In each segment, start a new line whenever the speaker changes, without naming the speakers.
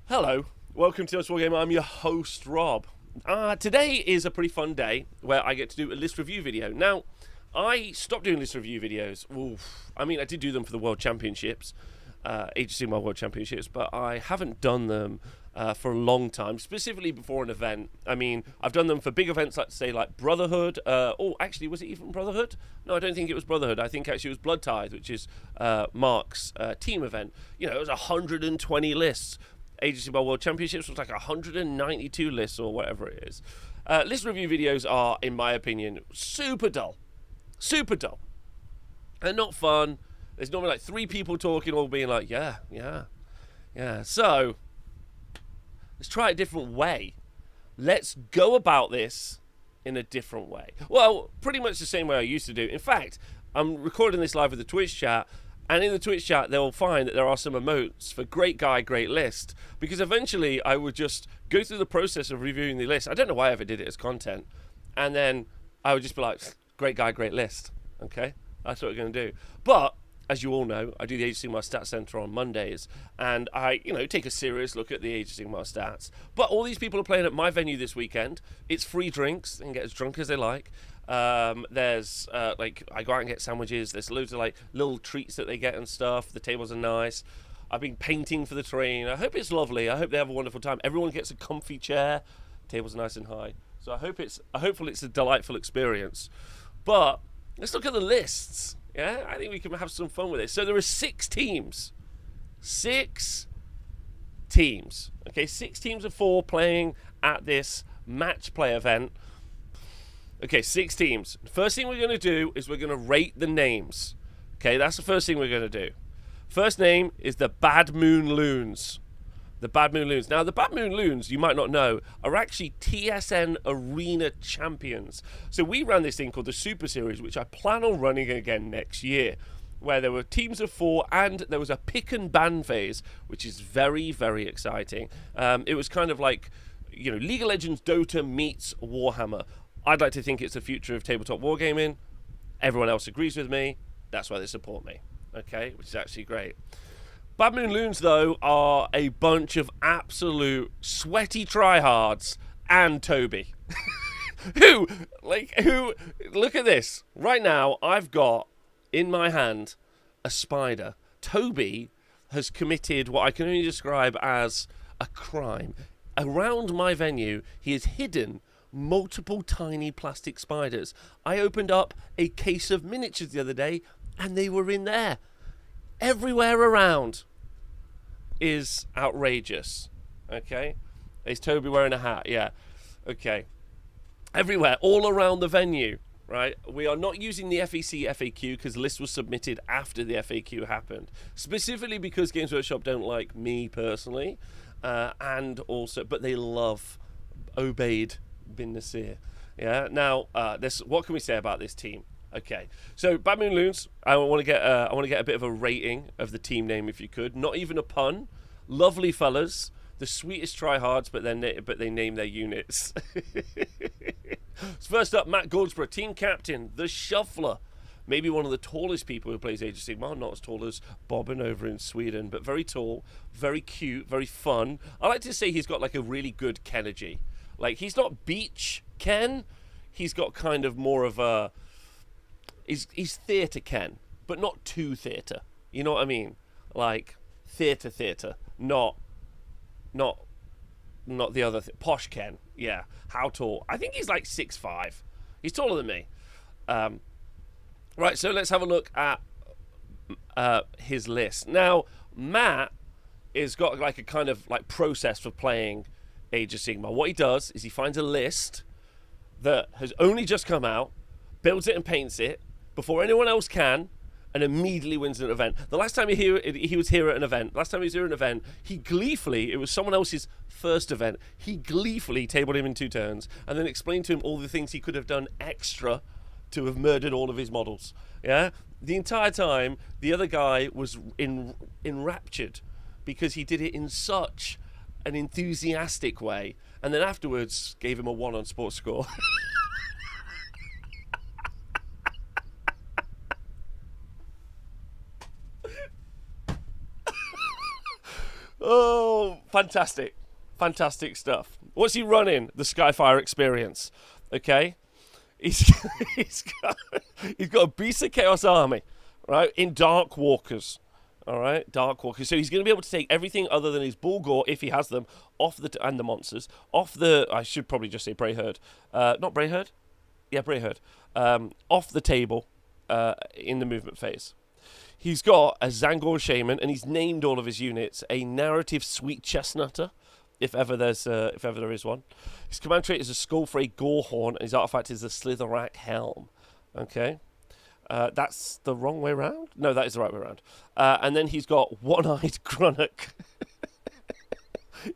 Hello, welcome to Wargamer. I'm your host, Rob. Today is a pretty fun day where I get to do a list review video. Now, I stopped doing list review videos. I did do them for the World Championships, Age of Sigmar World Championships, but I haven't done them for a long time, specifically before an event. I've done them for big events, like Brotherhood. Actually, was it even Brotherhood? No, I don't think it was Brotherhood. I think actually it was Blood Tithe, which is Mark's team event. You know, it was 120 lists. Age of Sigmar World Championships was like 192 lists or whatever it is. List review videos are, in my opinion, super dull. Super dull. They're not fun. There's normally like three people talking, all being like, yeah. So, let's try a different way. Let's go about this in a different way. Well, pretty much the same way I used to do. In fact, I'm recording this live with the Twitch chat, and in the Twitch chat, they'll find that there are some emotes for great guy, great list. Because eventually, I would just go through the process of reviewing the list. I don't know why I ever did it as content. And then I would just be like, great guy, great list. Okay? That's what we're going to do. But, as you all know, I do the Age of Sigmar Stats Center on Mondays. And I, take a serious look at the Age of Sigmar stats. But all these people are playing at my venue this weekend. It's free drinks. They can get as drunk as they like. There's I go out and get sandwiches. There's loads of little treats that they get and stuff. The tables are nice. I've been painting for the train. I hope it's lovely. I hope they have a wonderful time. Everyone gets a comfy chair. Tables are nice and high. So hopefully it's a delightful experience. But let's look at the lists. Yeah, I think we can have some fun with it. So there are 6 teams. 6 teams. Okay, 6 teams of 4 playing at this match play event. Okay, 6 teams. First thing we're going to do is we're going to rate the names. Okay, that's the first thing we're going to do. First name is the Bad Moon Loons. The Bad Moon Loons. Now, the Bad Moon Loons, you might not know, are actually TSN Arena champions. So we ran this thing called the Super Series, which I plan on running again next year, where there were teams of 4 and there was a pick and ban phase, which is very, very exciting. It was kind of like, League of Legends Dota meets Warhammer. I'd like to think it's the future of tabletop wargaming. Everyone else agrees with me. That's why they support me. Okay, which is actually great. Bad Moon Loons, though, are a bunch of absolute sweaty tryhards and Toby. who, look at this. Right now, I've got in my hand a spider. Toby has committed what I can only describe as a crime. Around my venue, he has hidden multiple tiny plastic spiders. I opened up a case of miniatures the other day, and they were in there. Everywhere around is outrageous. Okay? Is Toby wearing a hat? Yeah. Okay. Everywhere, all around the venue, right? We are not using the FEC FAQ because the list was submitted after the FAQ happened. Specifically because Games Workshop don't like me personally, and also, but they love Obed bin Nasir. Yeah. Now, what can we say about this team? Okay, so Bad Moon Loons. I want to get a bit of a rating of the team name, if you could. Not even a pun. Lovely fellas, the sweetest tryhards, but they name their units. First up, Matt Goldsborough, team captain, the Shuffler. Maybe one of the tallest people who plays Age of Sigmar. Not as tall as Bobbin over in Sweden, but very tall, very cute, very fun. I like to say he's got like a really good Kenergy. Like, he's not beach Ken. He's got kind of more of a... He's theatre Ken, but not too theatre. You know what I mean? Like, theatre. Not the other... Posh Ken. Yeah. How tall? I think he's like 6'5". He's taller than me. Right, so let's have a look at his list. Now, Matt has got like a kind of like process for playing Age of Sigmar. What he does is he finds a list that has only just come out, builds it and paints it before anyone else can, and immediately wins an event. The last time he was here at an event, he gleefully, it was someone else's first event, he gleefully tabled him in 2 turns and then explained to him all the things he could have done extra to have murdered all of his models. Yeah? The entire time, the other guy was enraptured because he did it in such an enthusiastic way, and then afterwards gave him a 1 on sports score. Oh, fantastic. Fantastic stuff. What's he running? The Skyfire experience. Okay? He's he's got a Beast of Chaos army, right? In Dark Walkers. All right, Dark Walkers. So he's going to be able to take everything other than his Bulgor, if he has them, off and the monsters, off the, I should probably just say Brayherd. Not Brayherd? Yeah, Brayherd. Off the table in the movement phase. He's got a Zangor Shaman, and he's named all of his units a Narrative Sweet Chestnutter, if ever there is one. His command trait is a Skullfrey Gorehorn, and his artifact is a Slitherak Helm. Okay. That's the wrong way around? No, that is the right way around. And then he's got One-Eyed Grunnock.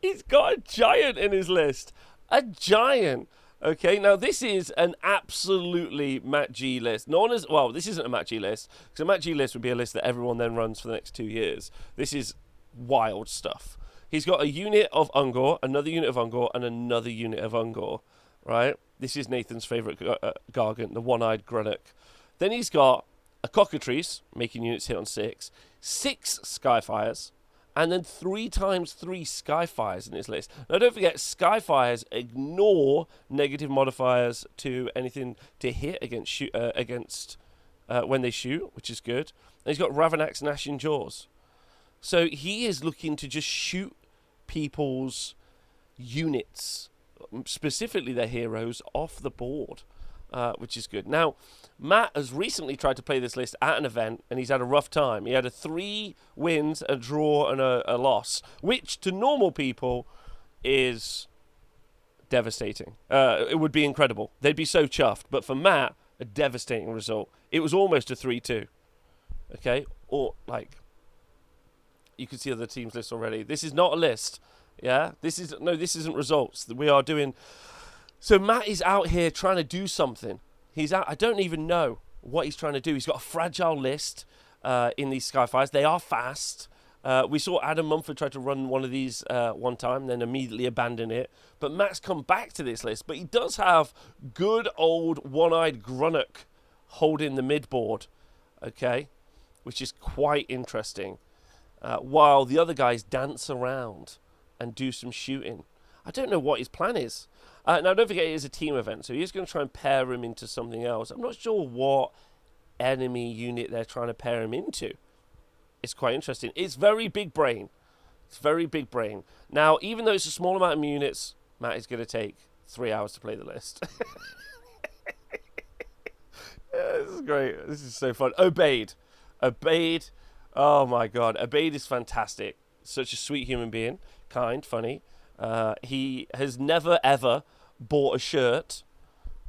He's got a giant in his list. A giant. Okay, now this is an absolutely Matt G list. This isn't a Matt G list, because a Matt G list would be a list that everyone then runs for the next 2 years. This is wild stuff. He's got a unit of Ungor, another unit of Ungor, and another unit of Ungor, right? This is Nathan's favourite Gargant, the One-Eyed Grunnock. Then he's got a Cockatrice, making units hit on 6 Skyfires, and then 3 times 3 Skyfires in his list. Now, don't forget, Skyfires ignore negative modifiers to anything to hit against when they shoot, which is good. And he's got Ravanax, Gnashing Jaws. So he is looking to just shoot people's units, specifically their heroes, off the board. Which is good. Now, Matt has recently tried to play this list at an event, and he's had a rough time. He had 3 wins, a draw, and a loss, which to normal people is devastating. It would be incredible. They'd be so chuffed. But for Matt, a devastating result. It was almost a 3-2. Okay? Or, like, you can see other teams' lists already. This is not a list. Yeah? This isn't results. We are doing... So Matt is out here trying to do something. He's out. I don't even know what he's trying to do. He's got a fragile list in these Skyfires. They are fast. We saw Adam Mumford try to run one of these one time, then immediately abandon it. But Matt's come back to this list. But he does have good old One-Eyed Grunnock holding the midboard, okay, which is quite interesting. While the other guys dance around and do some shooting. I don't know what his plan is. Now, don't forget, it is a team event, so he's going to try and pair him into something else. I'm not sure what enemy unit they're trying to pair him into. It's quite interesting. It's very big brain. It's very big brain. Now, even though it's a small amount of units, Matt is going to take 3 hours to play the list. Yeah, this is great. This is so fun. Obed. Oh, my God. Obed is fantastic. Such a sweet human being. Kind, funny. He has never, ever bought a shirt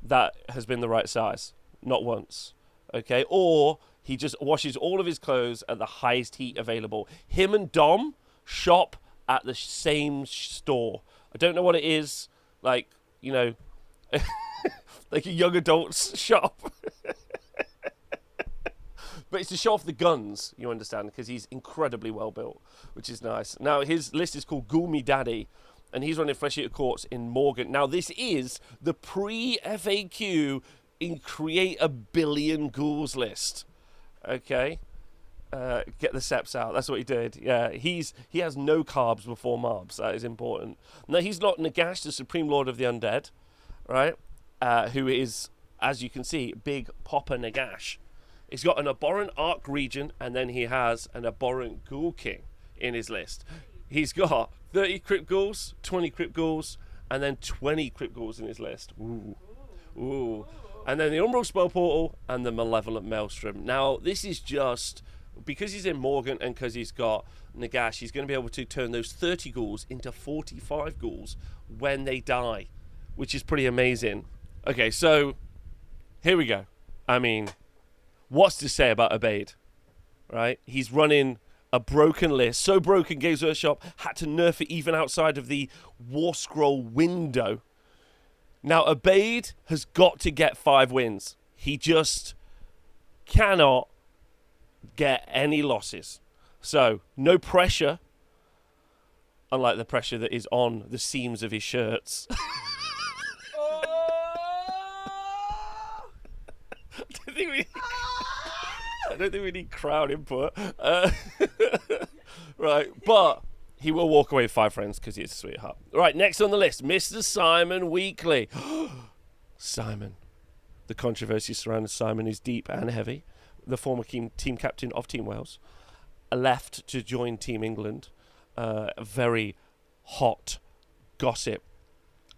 that has been the right size. Not once. Okay? Or he just washes all of his clothes at the highest heat available. Him and Dom shop at the same store. I don't know what it is. Like, you know, like a young adult's shop. But it's to show off the guns, you understand, because he's incredibly well built, which is nice. Now, his list is called Ghoul Me Daddy, and he's running Flesh Eater Courts in Morgan. Now, this is the pre-FAQ in Create a Billion Ghouls list. Okay? Get the seps out. That's what he did. Yeah, he has no carbs before marbs. That is important. Now, he's not Nagash, the Supreme Lord of the Undead, right? Who is, as you can see, big Popper Nagash. He's got an Abhorrent Arc Regent, and then he has an Abhorrent Ghoul King in his list. He's got 30 Crypt Ghouls, 20 Crypt Ghouls, and then 20 Crypt Ghouls in his list. Ooh. Ooh. And then the Umbral Spell Portal and the Malevolent Maelstrom. Now, this is just... Because he's in Morgan and because he's got Nagash, he's going to be able to turn those 30 ghouls into 45 ghouls when they die, which is pretty amazing. Okay, so here we go. I mean, what's to say about Obed, right? He's running a broken list. So broken, Games Workshop had to nerf it even outside of the War Scroll window. Now, Obed has got to get 5 wins. He just cannot get any losses. So, no pressure, unlike the pressure that is on the seams of his shirts. I don't think we need crowd input. Right, but He will walk away with 5 friends because he's a sweetheart. Right, next on the list, Mr. Simon Weekly. Simon. The controversy surrounding Simon is deep and heavy. The former team captain of Team Wales left to join Team England. Very hot gossip.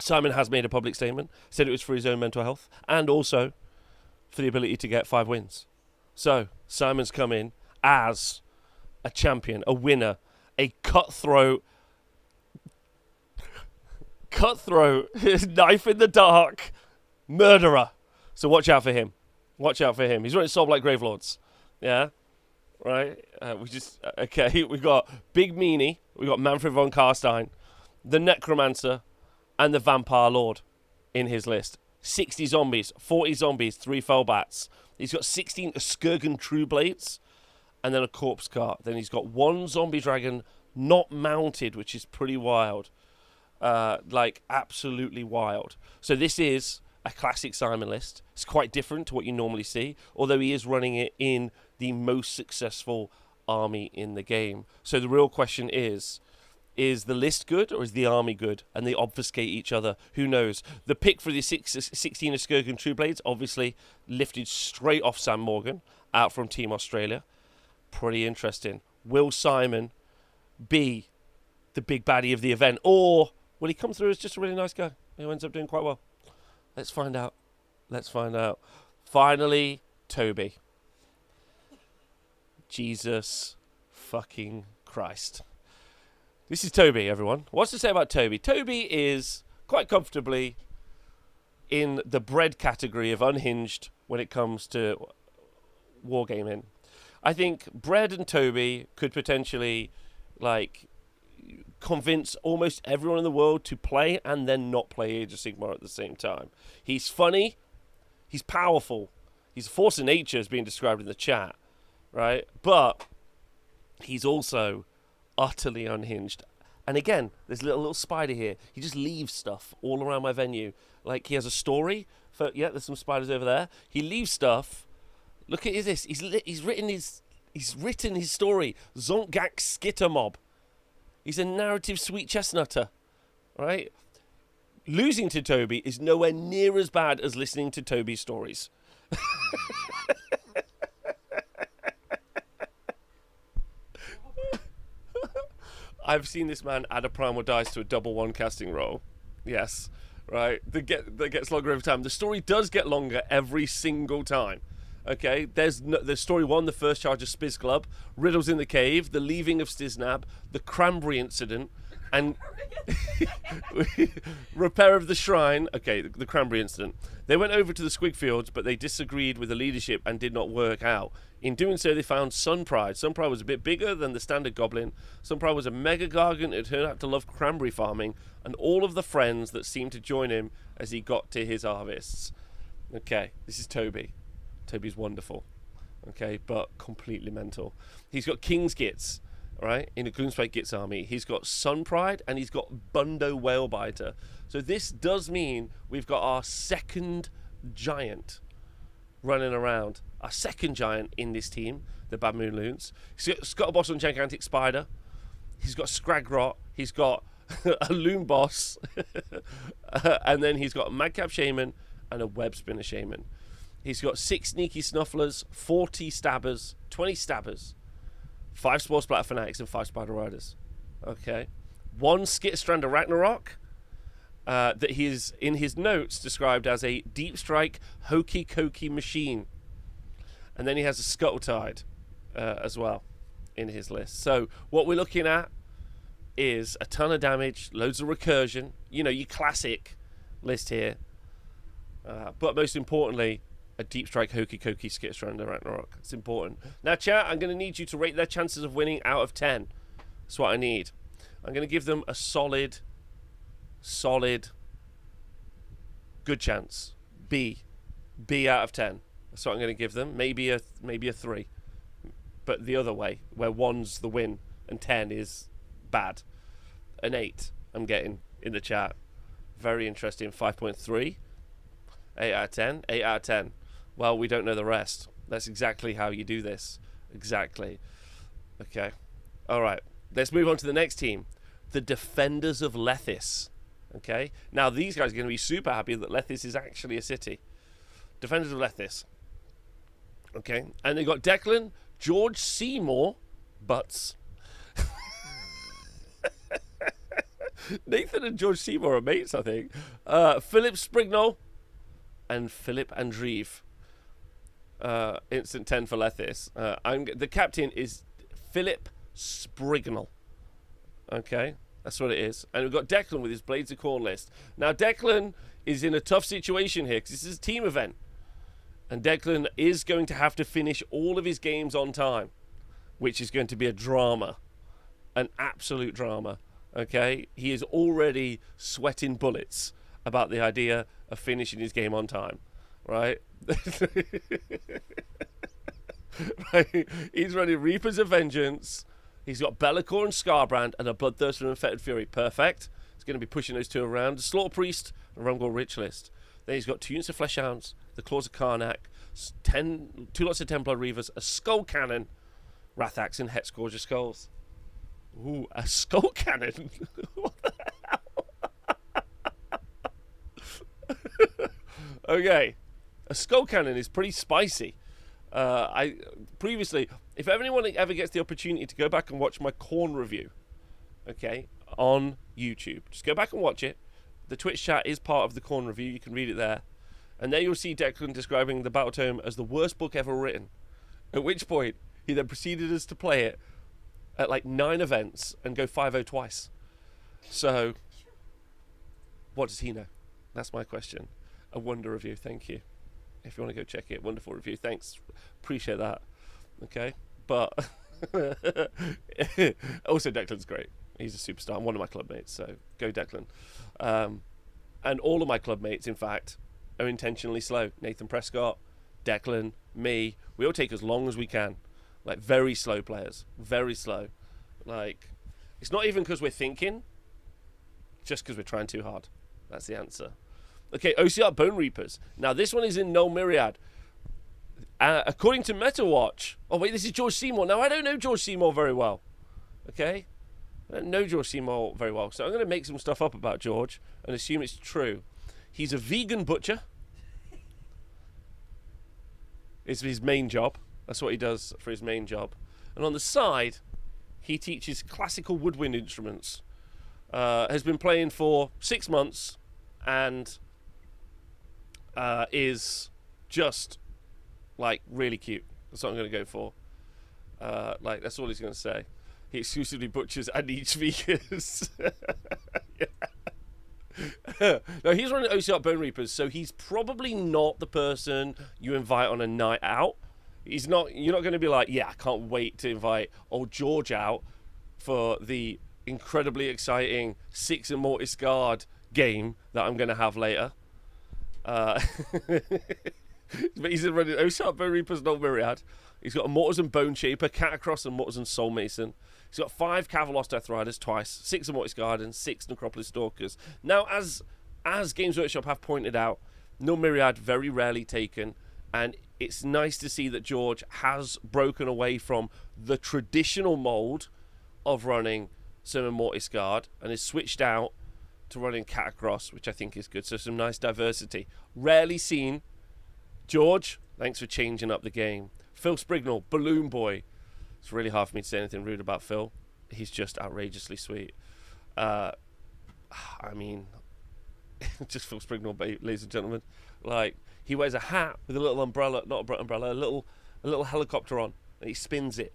Simon has made a public statement, said it was for his own mental health and also for the ability to get 5 wins. So, Simon's come in as a champion, a winner, a cutthroat, knife in the dark murderer. So watch out for him. Watch out for him. He's running Soul like Gravelords. Yeah? Right? Okay, we've got Big Meanie, we've got Manfred von Karstein, the Necromancer, and the Vampire Lord in his list. 60 zombies, 40 zombies, 3 Fellbats. He's got 16 Skirgan True Blades, and then a Corpse Cart. Then he's got 1 Zombie Dragon not mounted, which is pretty wild. Like, absolutely wild. So this is a classic Simon list. It's quite different to what you normally see, although he is running it in the most successful army in the game. So the real question is the list good or is the army good? And they obfuscate each other. Who knows? The pick for the 16 of Skirgan True Blades, obviously lifted straight off Sam Morgan out from Team Australia. Pretty interesting. Will Simon be the big baddie of the event, or will he come through as just a really nice guy who ends up doing quite well? Let's find out. Let's find out. Finally, Toby. Jesus fucking Christ. This is Toby, everyone. What's to say about Toby? Toby is quite comfortably in the bread category of unhinged when it comes to wargaming. I think Bread and Toby could potentially, like, convince almost everyone in the world to play and then not play Age of Sigmar at the same time. He's funny. He's powerful. He's a force of nature, as being described in the chat, right? But he's also utterly unhinged. And again, there's a little spider here. He just leaves stuff all around my venue. Like, he has a story. There's some spiders over there. He leaves stuff. Look at this. He's written his story. Zonkgak Skittermob. He's a narrative sweet chestnutter, right? Losing to Toby is nowhere near as bad as listening to Toby's stories. I've seen this man add a primal dice to a double 1 casting roll. Yes, right? That gets longer every time. The story does get longer every single time. Okay, there's story 1, the first charge of Spiz Club, Riddles in the Cave, the leaving of Stiznab, the Cranberry incident, and repair of the shrine. Okay, the Cranberry incident. They went over to the Squigfields, but they disagreed with the leadership and did not work out. In doing so, they found Sunpride. Sunpride was a bit bigger than the standard goblin. Sunpride was a mega gargant who turned out to love cranberry farming, and all of the friends that seemed to join him as he got to his harvests. Okay, this is Toby. Toby's wonderful, okay, but completely mental. He's got King's Gits, right, in a Gloomspite Gits army. He's got Sunpride, and he's got Bundo Whalebiter. So this does mean we've got our second giant running around. Our second giant in this team, the Bad Moon Loons. He's got Scuttleboss on Gigantic Spider. He's got Scragrot. He's got a Loon Boss. And then he's got a Madcap Shaman and a Web Spinner Shaman. He's got 6 Sneaky Snufflers, 40 Stabbers, 20 Stabbers, 5 Spore Splatter Fanatics, and 5 Spider Riders. Okay. 1 Skitterstrand of Ragnarok that he is, in his notes, described as a Deep Strike Hokey Cokey machine. And then he has a Scuttletide as well in his list. So what we're looking at is a ton of damage, loads of recursion. You know, your classic list here. But most importantly, a Deep Strike Hokey Cokey Skitterstrand of Ragnarok. It's important. Now, chat, I'm going to need you to rate their chances of winning out of 10. That's what I need. I'm going to give them a solid, good chance. B out of 10. That's what I'm going to give them. Maybe a 3. But the other way, where 1's the win and 10 is bad. An 8 I'm getting in the chat. Very interesting. 5.3. 8 out of 10. 8 out of 10. Well, we don't know the rest. That's exactly how you do this. Exactly. Okay. All right. Let's move on to the next team. the Defenders of Lethis. Okay, now these guys are going to be super happy that Lethis is actually a city. Defenders of Lethis. Okay, and they got Declan, George Seymour, Butts. Nathan and George Seymour are mates, I think. Philip Sprignall and Philip Andreeve. Instant 10 for Lethis. The captain is Philip Sprignall. Okay, that's what it is. And we've got Declan with his Blades of Corn list. Now, Declan is in a tough situation here because this is a team event. And Declan is going to have to finish all of his games on time, which is going to be a drama. An absolute drama. Okay? He is already sweating bullets about the idea of finishing his game on time. Right? Right? He's running Reapers of Vengeance. He's got Be'lakor and Scarbrand and a Bloodthirster and Infected Fury. Perfect. He's going to be pushing those two around. Slaughter Priest and Rumgor Rich list. Then he's got 2 units of Fleshhounds, the Claws of Karnak, 2 lots of Templar Reavers, a Skull Cannon, Wrathax, and Hexgorger Skulls. Ooh, a Skull Cannon? What the hell? Okay. A Skull Cannon is pretty spicy. If anyone ever gets the opportunity to go back and watch my Khorne review, okay, on YouTube, just go back and watch it. The Twitch chat is part of the Khorne review. You can read it there. And there you'll see Declan describing the Battle Tome as the worst book ever written. At which point, he then proceeded us to play it at like 9 events and go 5-0 twice. So, what does he know? That's my question. A wonder review, thank you. If you want to go check it, wonderful review. Thanks. Appreciate that. Okay. But also Declan's great. He's a superstar. I'm one of my club mates, so go Declan. And all of my club mates, in fact, are intentionally slow. Nathan Prescott, Declan, me. We all take as long as we can. Like, very slow players. Very slow. Like, it's not even because we're thinking, just because we're trying too hard. That's the answer. Okay, OCR Bone Reapers. Now, this one is in Null Myriad. According to MetaWatch... Oh, wait, this is George Seymour. Now, I don't know George Seymour very well. Okay? I don't know George Seymour very well. So I'm going to make some stuff up about George and assume it's true. He's a vegan butcher. It's his main job. That's what he does for his main job. And on the side, he teaches classical woodwind instruments. Has been playing for 6 months and is just, like, really cute. That's what I'm going to go for. Like, that's all he's going to say. He exclusively butchers and eats vegans. No, he's running OCR Bone Reapers, so he's probably not the person you invite on a night out. He's not. You're not going to be like, yeah, I can't wait to invite old George out for the incredibly exciting 6 Immortis Guard game that I'm going to have later. But he's running OCR Bone Reapers, Null Myriad. He's got Immortals and Bone Shaper, Catacross, and Immortals and Soul Mason. He's got 5 Kavalos Death Riders twice, 6 Immortis Guard, and 6 Necropolis Stalkers. Now, as Games Workshop have pointed out, Null Myriad very rarely taken, and it's nice to see that George has broken away from the traditional mold of running some Immortis Guard and has switched out to running Catacross, which I think is good. So some nice diversity. Rarely seen. George, thanks for changing up the game. Phil Sprignall, Balloon Boy. It's really hard for me to say anything rude about Phil. He's just outrageously sweet. I mean, just Phil Sprignall, ladies and gentlemen. Like, he wears a hat with a little umbrella, not an umbrella, a little helicopter on, and he spins it.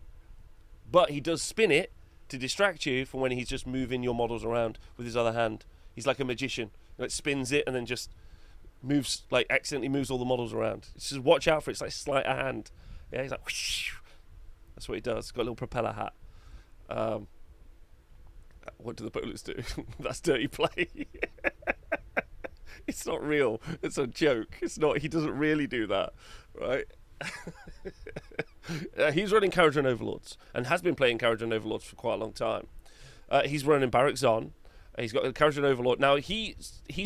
But he does spin it to distract you from when he's just moving your models around with his other hand. He's like a magician. Like, spins it and then just moves, like, accidentally moves all the models around. It's just watch out for it. It's like sleight of hand. Yeah, he's like, whoosh. That's what he does. He's got a little propeller hat. What do the bullets do? That's dirty play. It's not real. It's a joke. It's not. He doesn't really do that, right? He's running Kharadron Overlords and has been playing Kharadron Overlords for quite a long time. He's running Barracks On. He's got the Kharadron Overlord. Now, he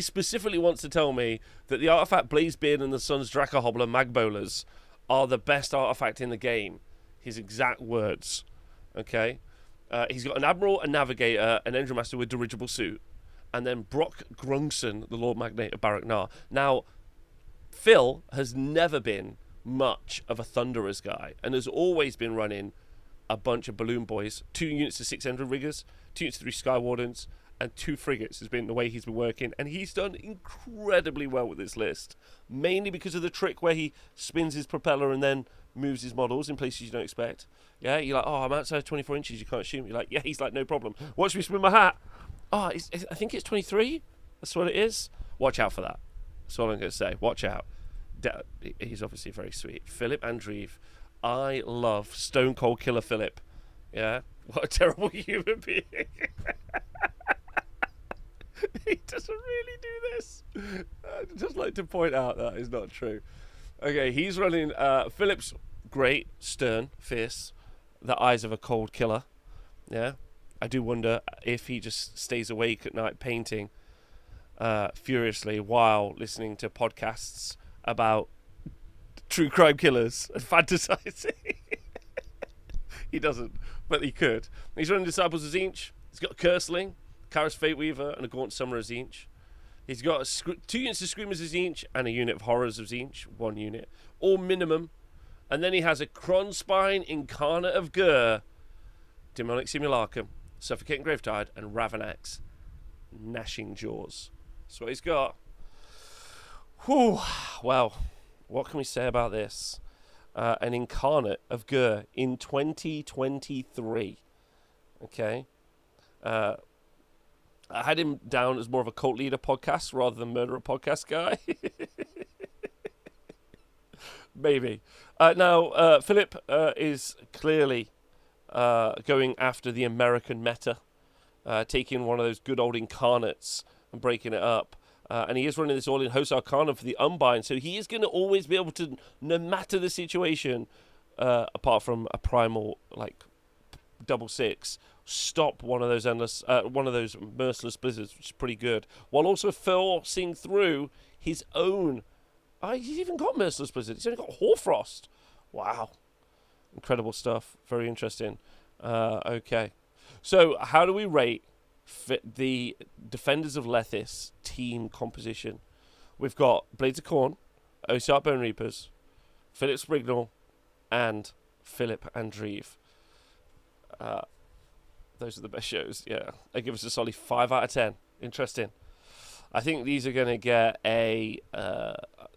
specifically wants to tell me that the Artifact Blazebeard and the Sun's Dracohobbler Magbowlers are the best artifact in the game. His exact words. Okay? He's got an Admiral, a Navigator, an Engine Master with dirigible suit, and then Brock Grungson, the Lord Magnate of Barak Nar. Now, Phil has never been much of a Thunderers guy and has always been running a bunch of Balloon Boys, 2 units of 600 riggers, 2 units of 3 Skywardens, and 2 frigates has been the way he's been working, and he's done incredibly well with this list, mainly because of the trick where he spins his propeller and then moves his models in places you don't expect. Yeah, you're like, oh, I'm outside 24 inches, you can't shoot me. You're like, yeah, he's like, no problem. Watch me spin my hat. Oh, I think it's 23. That's what it is. Watch out for that. That's all I'm going to say. Watch out. He's obviously very sweet. Philip Andreev. I love Stone Cold Killer Philip. Yeah? What a terrible human being. He doesn't really do this. I'd just like to point out that is not true. Okay, he's running... Philip's great, stern, fierce. The eyes of a cold killer. Yeah? I do wonder if he just stays awake at night painting furiously while listening to podcasts about true crime killers and fantasizing. He doesn't, but he could. He's running Disciples of Tzeentch. He's got a Curseling, Kara's Fate Weaver, and a Gaunt Summoner of Tzeentch. He's got 2 units of Screamers of Tzeentch and a unit of Horrors of Tzeentch, 1 unit, all minimum. And then he has a Kronspine Incarnate of Gur, Demonic Simulacrum, Suffocating Gravetide, and Ravanax, Gnashing Jaws. That's what he's got. Whew. Well, what can we say about this? An Incarnate of Gur in 2023. Okay. I had him down as more of a cult leader podcast rather than murderer podcast guy. Maybe. Now, Philip is clearly going after the American meta, taking one of those good old incarnates and breaking it up. And he is running this all in Host Arcana for the Unbind, so he is going to always be able to, no matter the situation, apart from a primal like 666, stop one of those merciless blizzards, which is pretty good, while also forcing through his own. He's even got merciless blizzard. He's only got Hoarfrost. Wow, incredible stuff. Very interesting. Okay, so how do we rate the Defenders of Lethis team composition? We've got Blades of Corn, Osiark Bone Reapers, Philip Sprignall, and Philip Andreev. Those are the best shows. Yeah, they give us a solid 5 out of 10. Interesting. I think these are going to get a...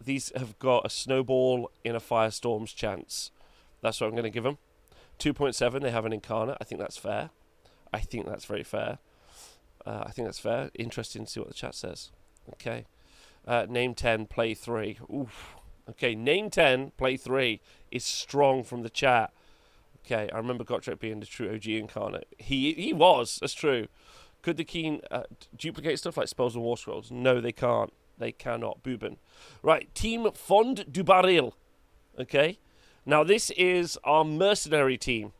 these have got a Snowball in a Firestorm's chance. That's what I'm going to give them. 2.7, they have an Incarnate. I think that's fair. I think that's very fair. I think that's fair. Interesting to see what the chat says. Okay. Name 10, play 3. Oof. Okay, name 10, play 3 is strong from the chat. Okay, I remember Gotrek being the true OG Incarnate. He was, that's true. Could the Keen duplicate stuff like spells and war scrolls? No, they can't. They cannot. Boobin. Right, Team Fondue Baril. Okay. Now, this is our mercenary team.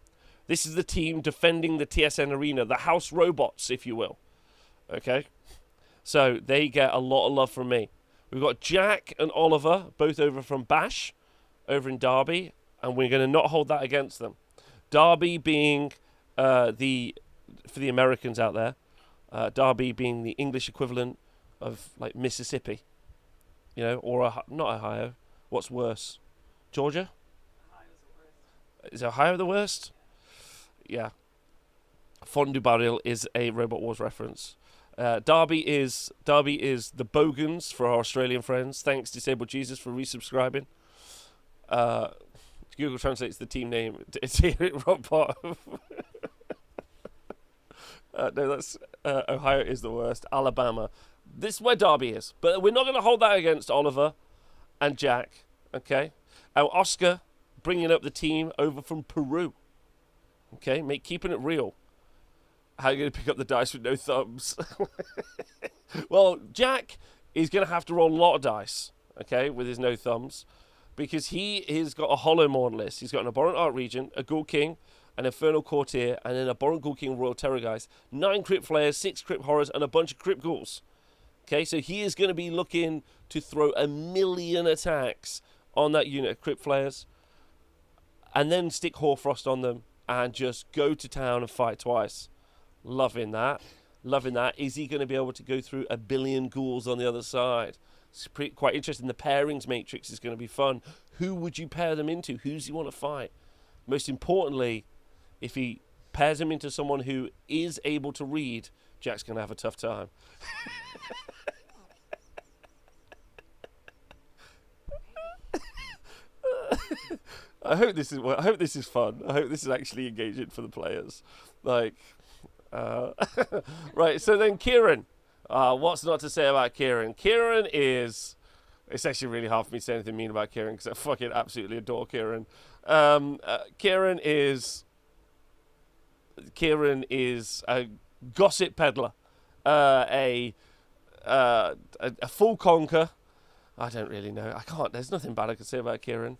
This is the team defending the TSN arena, the house robots, if you will. Okay. So, they get a lot of love from me. We've got Jack and Oliver, both over from Bash, over in Derby, and we're going to not hold that against them. Derby being for the Americans out there, Derby being the English equivalent of like Mississippi, you know, or not Ohio. What's worse, Georgia?
Ohio's the worst.
Is Ohio the worst? Yeah. Fondue Baril is a Robot Wars reference. Derby is the Bogans for our Australian friends. Thanks, Disabled Jesus, for resubscribing. Google translates the team name. It's here at Robot. No, that's Ohio is the worst. Alabama. This is where Derby is. But we're not going to hold that against Oliver and Jack. Okay? And Oscar bringing up the team over from Peru. Okay? Keeping it real. How are you going to pick up the dice with no thumbs? Well, Jack is going to have to roll a lot of dice. Okay? With his no thumbs. Because he has got a Hollow Morn list. He's got an Abhorrent Art Regent, a Ghoul King, an Infernal Courtier, and an Abhorrent Ghoul King Royal Terrorgeist. 9 Crypt Flayers, 6 Crypt Horrors, and a bunch of Crypt Ghouls. Okay, so he is going to be looking to throw 1,000,000 attacks on that unit of Crypt Flayers, and then stick Hoarfrost on them, and just go to town and fight twice. Loving that. Loving that. Is he going to be able to go through 1 billion ghouls on the other side? It's quite interesting. The pairings matrix is going to be fun. Who would you pair them into? Who does he want to fight? Most importantly, if he pairs him into someone who is able to read, Jack's going to have a tough time. I hope this is fun. I hope this is actually engaging for the players. Like, right. So then Kieran, what's not to say about Kieran? Kieran is. It's actually really hard for me to say anything mean about Kieran because I fucking absolutely adore Kieran. Kieran is a gossip peddler, a full conquer. I don't really know. I can't. There's nothing bad I can say about Kieran.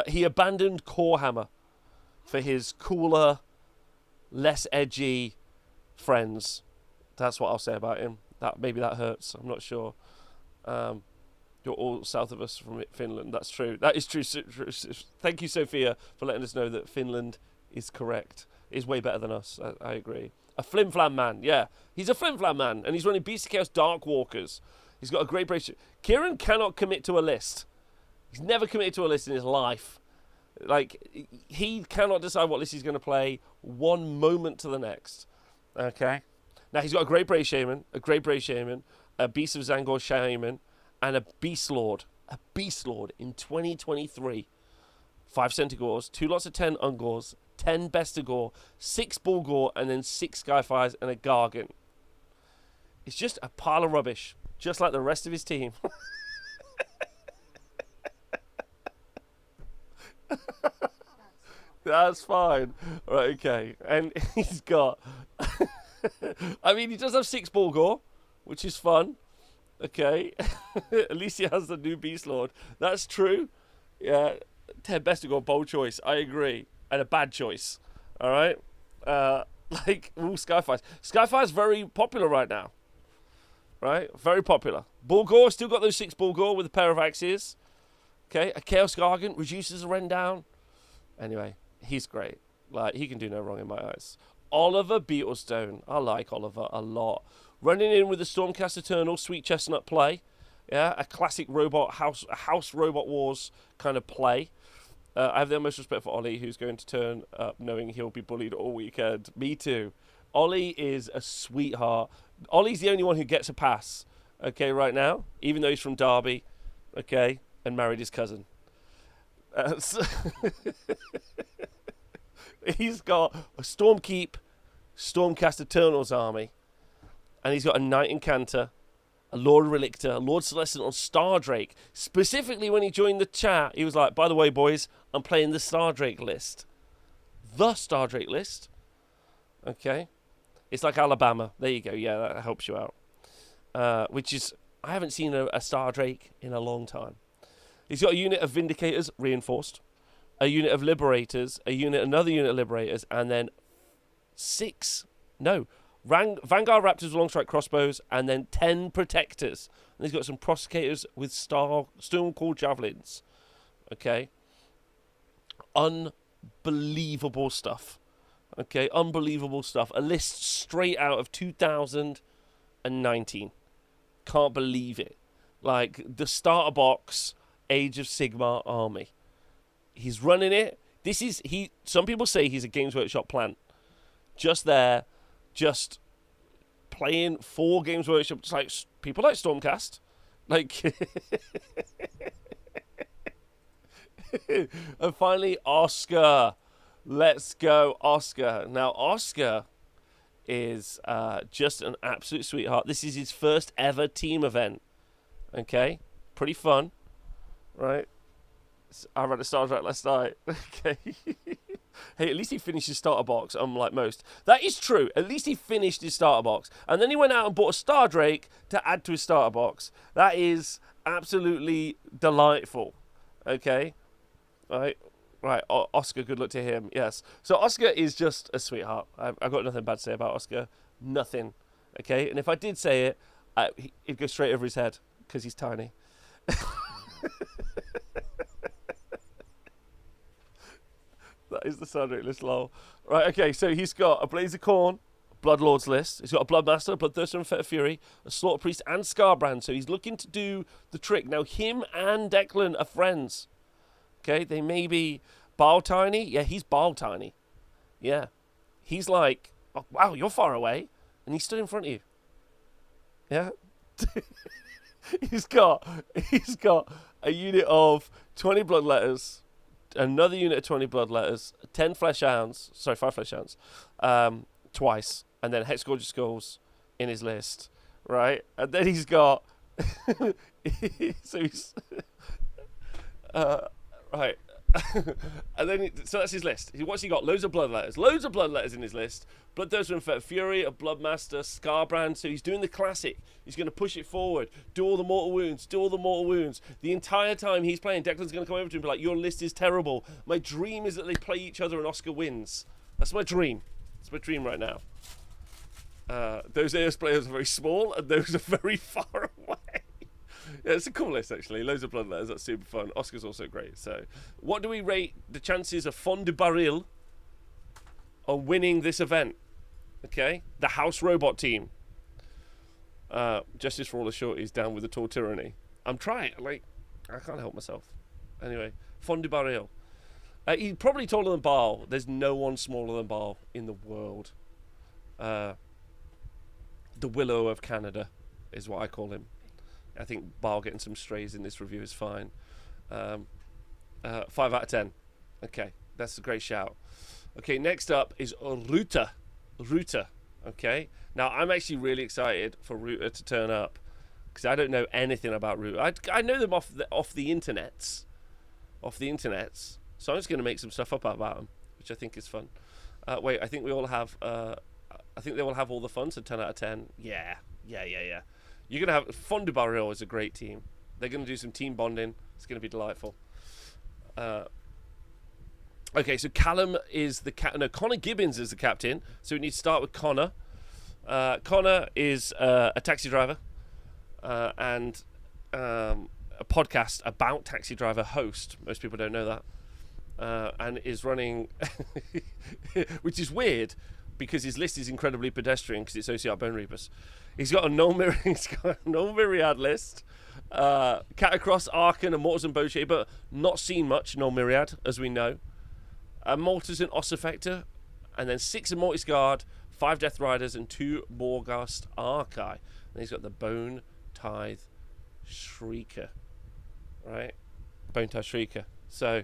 He abandoned Corehammer for his cooler, less edgy friends. That's what I'll say about him. Maybe that hurts. I'm not sure. You're all south of us from Finland. That's true. That is true. Thank you, Sophia, for letting us know that Finland is correct. Is way better than us. I agree. A flim-flam man. Yeah, he's a flim-flam man, and he's running Beast of Chaos Dark Walkers. He's got a great brace. Kieran cannot commit to a list. He's never committed to a list in his life. Like, he cannot decide what list he's going to play one moment to the next. Okay. Now, he's got a great Brave Shaman, a Beast of Zangor Shaman, and a Beast Lord. A Beast Lord in 2023. 5 Centaurs, 2 lots of 10 Ungors, 10 Bestigor, 6 Bulgor, and then 6 Skyfires and a Gargant. It's just a pile of rubbish, just like the rest of his team. That's fine. Right, okay. And he's got... I mean, he does have 6 Bulgor, which is fun. Okay. At least he has the new Beast Lord. That's true. Yeah. 10 Bestigor, bold choice. I agree. And a bad choice. All right? Like, all Skyfires. Skyfire's very popular right now. Right? Very popular. Bulgor, still got those 6 Bulgor with a pair of axes. Okay. A Chaos Gargant reduces the Ren down. Anyway, he's great. Like, he can do no wrong in my eyes. Oliver Beetlestone. I like Oliver a lot. Running in with the Stormcast Eternal, Sweet Chestnut play. Yeah, a classic robot house Robot Wars kind of play. I have the utmost respect for Ollie, who's going to turn up knowing he'll be bullied all weekend. Me too. Ollie is a sweetheart. Ollie's the only one who gets a pass, okay, right now, even though he's from Derby, okay, and married his cousin. He's got a Stormkeep, Stormcast Eternals army, and he's got a Knight Incanter, a Lord Relictor, a Lord Celestin on Stardrake. Specifically, when he joined the chat, he was like, by the way, boys, I'm playing the Stardrake list. The Stardrake list. Okay. It's like Alabama. There you go. Yeah, that helps you out. Which is, I haven't seen a Stardrake in a long time. He's got a unit of Vindicators, reinforced. A unit of Liberators, another unit of Liberators, and then Vanguard Raptors with long strike crossbows, and then 10 Protectors. And he's got some Prosecutors with Stormcall Javelins. Okay. Unbelievable stuff. Okay, unbelievable stuff. A list straight out of 2019. Can't believe it. Like, the starter box Age of Sigmar army. He's running it. Some people say he's a Games Workshop plant. Just there, just playing for Games Workshop, just like people like Stormcast. Like, and finally, Oscar. Let's go, Oscar. Now, Oscar is just an absolute sweetheart. This is his first ever team event. Okay? Pretty fun. Right? I ran a Star Trek last night. Okay. Hey, at least he finished his starter box, unlike most. That is true. At least he finished his starter box. And then he went out and bought a Star Drake to add to his starter box. That is absolutely delightful. Okay? Right, Oscar, good luck to him. Yes. So Oscar is just a sweetheart. I've got nothing bad to say about Oscar. Nothing. Okay? And if I did say it, it'd go straight over his head because he's tiny. That is the Sandrick list, lol. Right, okay, so he's got a Blaze of Corn, Bloodlords list. He's got a Bloodmaster, a Bloodthirster and Fet of Fury, a Slaughter Priest and Scarbrand. So he's looking to do the trick. Now, him and Declan are friends. Okay, they may be Bile Tiny. Yeah, he's Bile Tiny. Yeah. He's like, oh, wow, you're far away. And he stood in front of you. Yeah. he's got a unit of 20 Bloodletters, another unit of 20 Bloodletters, 10 Flesh Hounds, sorry, 5 Flesh Hounds, twice, and then Hex Gorgeous Skulls in his list, right? And then he's got, so he's, right. And then, so that's his list. What's he got? Loads of Bloodletters in his list. Bloodthirster and Fet Fury, a Bloodmaster, Scarbrand. So he's doing the classic. He's going to push it forward, do all the mortal wounds. The entire time he's playing, Declan's going to come over to him and be like, your list is terrible. My dream is that they play each other and Oscar wins. That's my dream. That's my dream right now. Those AOS players are very small and those are very far away. Yeah, it's a cool list, actually. Loads of Bloodletters. That's super fun. Oscar's also great. So, what do we rate the chances of Fondue Baril on winning this event? Okay? The House Robot team. Justice for all the shorties down with the tall tyranny. I'm trying. Like, I can't help myself. Anyway, Fondue Baril. He's probably taller than Baal. There's no one smaller than Baal in the world. The Willow of Canada is what I call him. I think Baal getting some strays in this review is fine. 5 out of 10. Okay, that's a great shout. Okay, next up is RUTA. Okay, now I'm actually really excited for RUTA to turn up because I don't know anything about RUTA. I know them off the internets. So I'm just going to make some stuff up about them, which I think is fun. Wait, I think we all have. I think they will have all the fun. So 10 out of 10. Yeah. You're going to have... Fondue Baril is a great team. They're going to do some team bonding. It's going to be delightful. Okay, so Callum is the... Connor Gibbons is the captain. So we need to start with Connor. Connor is a taxi driver and a podcast about taxi driver host. Most people don't know that. And is running... which is weird because his list is incredibly pedestrian because it's OCR Bone Reapers. He's got a Null Myriad list. Catacross, Arkan, and Mortars and Bochet, but not seen much Null Myriad, as we know. Mortars and Ossifector, and then 6 in Mortisguard, 5 Death Riders, and 2 Morghast Archai. And he's got the Bone Tithe Shrieker. Right? Bone Tithe Shrieker. So,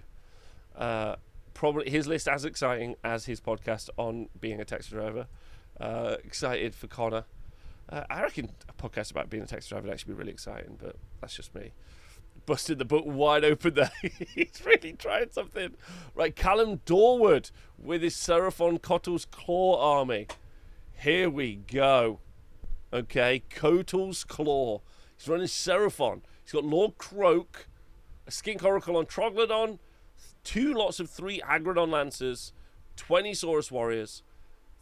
probably his list as exciting as his podcast on being a taxi driver. Excited for Connor. I reckon a podcast about being a taxi driver would actually be really exciting, but that's just me. Busted the book wide open there. He's really trying something. Right, Callum Dorwood with his Seraphon Kotal's Claw army. Here we go. Okay, Kotal's Claw. He's running Seraphon. He's got Lord Croak, a Skink Oracle on Troglodon, 2 lots of 3 Agrodon Lancers, 20 Saurus Warriors,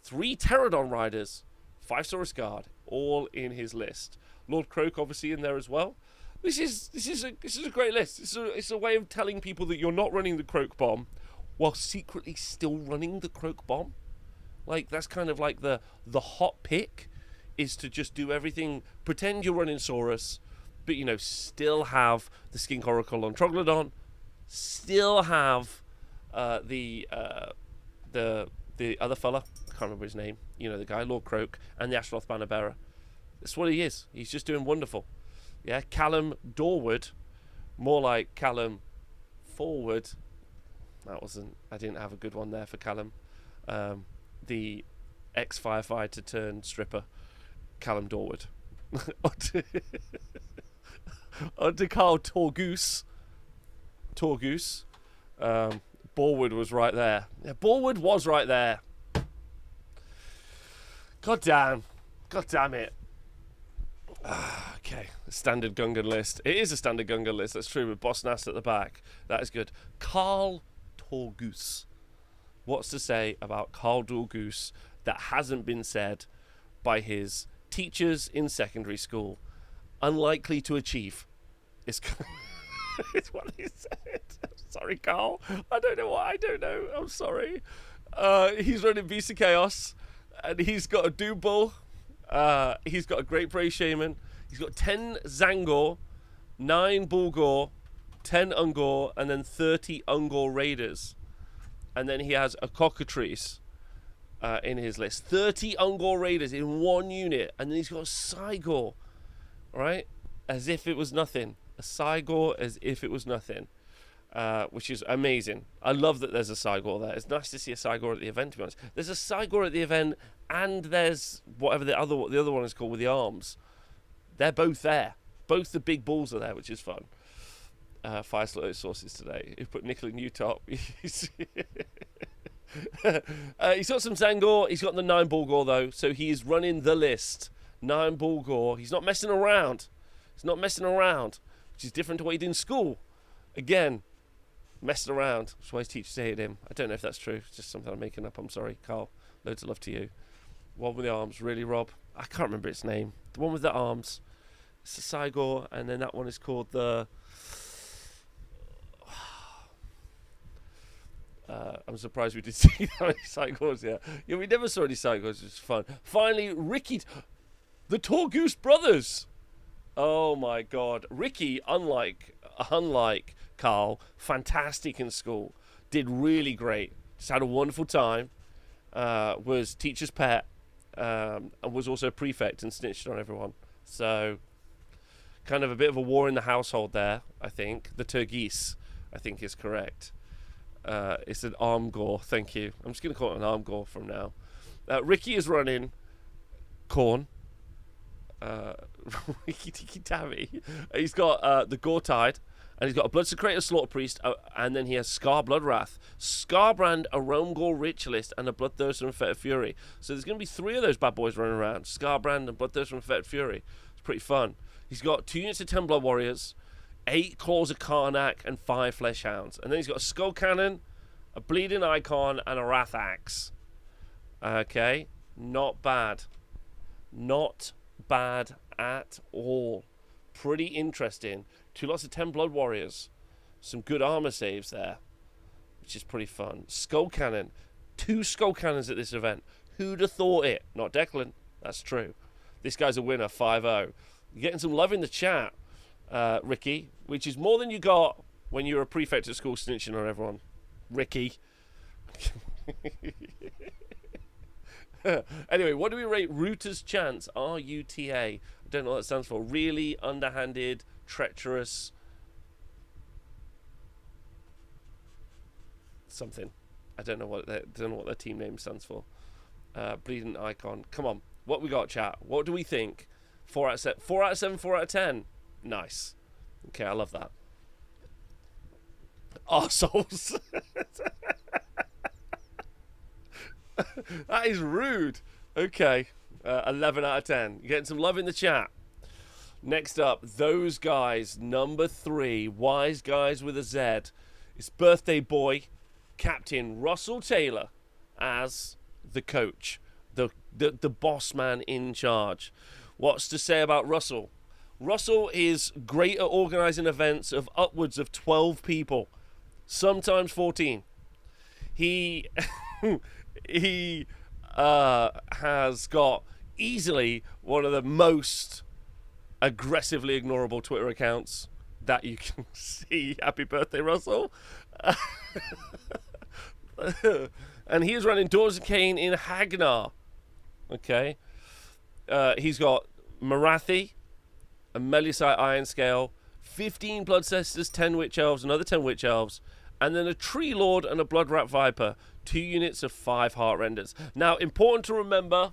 3 Pterodon Riders, 5 Saurus Guard, all in his list. Lord Croak obviously in there as well. This is a great list. It's a way of telling people that you're not running the Croak Bomb while secretly still running the Croak Bomb. Like, that's kind of like the hot pick is to just do everything, pretend you're running Saurus, but still have the Skink Oracle on Troglodon, still have the other fella, I can't remember his name, the guy, Lord Croak, and the Astaroth Banner Bearer. That's what he is. He's just doing wonderful. Yeah, Callum Dorwood, more like Callum Forward. I didn't have a good one there for Callum. The ex-firefighter turned stripper, Callum Dorwood. On to Carl Torgoose. Borwood was right there. Yeah, Borwood was right there. God damn it. Okay, standard Gungan list. It is a standard Gungan list, that's true, with Boss Nass at the back. That is good. Carl Torgoose. What's to say about Carl Torgoose that hasn't been said by his teachers in secondary school? Unlikely to achieve. It's It's what he said. Sorry, Carl. I don't know why. I don't know. I'm sorry. He's running Visa Chaos, and he's got a Doom Bull. He's got a Great Prey Shaman. He's got 10 Zangor, 9 Bulgor, 10 Ungor, and then 30 Ungor Raiders. And then he has a Cockatrice in his list. 30 Ungor Raiders in one unit. And then he's got a Cygor, right? As if it was nothing. A Cygor as if it was nothing. Which is amazing. I love that there's a Cygor there. It's nice to see a Cygor at the event, to be honest. There's a Cygor at the event, and there's whatever the other one is called with the arms. They're both there. Both the big bulls are there, which is fun. Fire Slow sources today. Who put Nickel in Utah. He's got some Zangor. He's got the 9 Bulgor, though, so he's running the list. 9 Bulgor. He's not messing around. He's not messing around, which is different to what he did in school. Again, messing around. That's why his teachers hated him. I don't know if that's true. It's just something I'm making up. I'm sorry, Carl. Loads of love to you. One with the arms. Really, Rob? I can't remember its name. The one with the arms. It's the Cygor, and then that one is called the... I'm surprised we did see how many Cygors here. Yeah, we never saw any Cygors. It was fun. Finally, Ricky... The Torgoose brothers! Oh, my God. Ricky, unlike Carl, fantastic in school. Did really great. Just had a wonderful time. Was teacher's pet. And was also prefect and snitched on everyone. So, kind of a bit of a war in the household there, I think. The Turgeese, I think, is correct. It's an arm gore, thank you. I'm just going to call it an arm gore from now. Ricky is running Corn. Ricky Tiki Tabby. He's got the Gore Tide, and he's got a Bloodsecrator Slaughter Priest, and then he has Scar Bloodwrath, Scarbrand, a Realm Gore Ritualist, and a Bloodthirster and Fetid Fury. So there's going to be 3 of those bad boys running around. Scarbrand and Bloodthirster and Fetid Fury. It's pretty fun. He's got 2 units of 10 Blood Warriors, 8 Claws of Karnak, and 5 Flesh Hounds. And then he's got a Skull Cannon, a Bleeding Icon, and a Wrath Axe. Okay, not bad. Not bad at all. Pretty interesting. 2 lots of 10 Blood Warriors. Some good armor saves there, which is pretty fun. Skull Cannon. 2 Skull Cannons at this event. Who'd have thought it? Not Declan. That's true. This guy's a winner, 5-0. You're getting some love in the chat, Ricky, which is more than you got when you were a prefect at school snitching on everyone. Ricky. Anyway, what do we rate RUTA's chance? RUTA. I don't know what that stands for. Really underhanded, treacherous... something. I don't know what their team name stands for. Bleeding Icon. Come on. What we got, chat? What do we think? 4 out of 7. 4 out of 7, 4 out of 10. Nice. Okay, I love that. Arseholes. That is rude. Okay. 11 out of 10. You're getting some love in the chat. Next up, those guys. Number 3. Wise Guys with a Z. It's birthday boy, Captain Russell Taylor, as the coach. The boss man in charge. What's to say about Russell? Russell is great at organising events of upwards of 12 people. Sometimes 14. He... He has got easily one of the most aggressively ignorable Twitter accounts that you can see. Happy birthday, Russell. And he is running Daughters of Cain in Hagnar. Okay. He's got Marathi, a Melusite Iron Scale, 15 Bloodcesters, 10 Witch Elves, another 10 Witch Elves, and then a Tree Lord and a Bloodrat Viper. 2 units of 5 Heart Renders. Now, important to remember,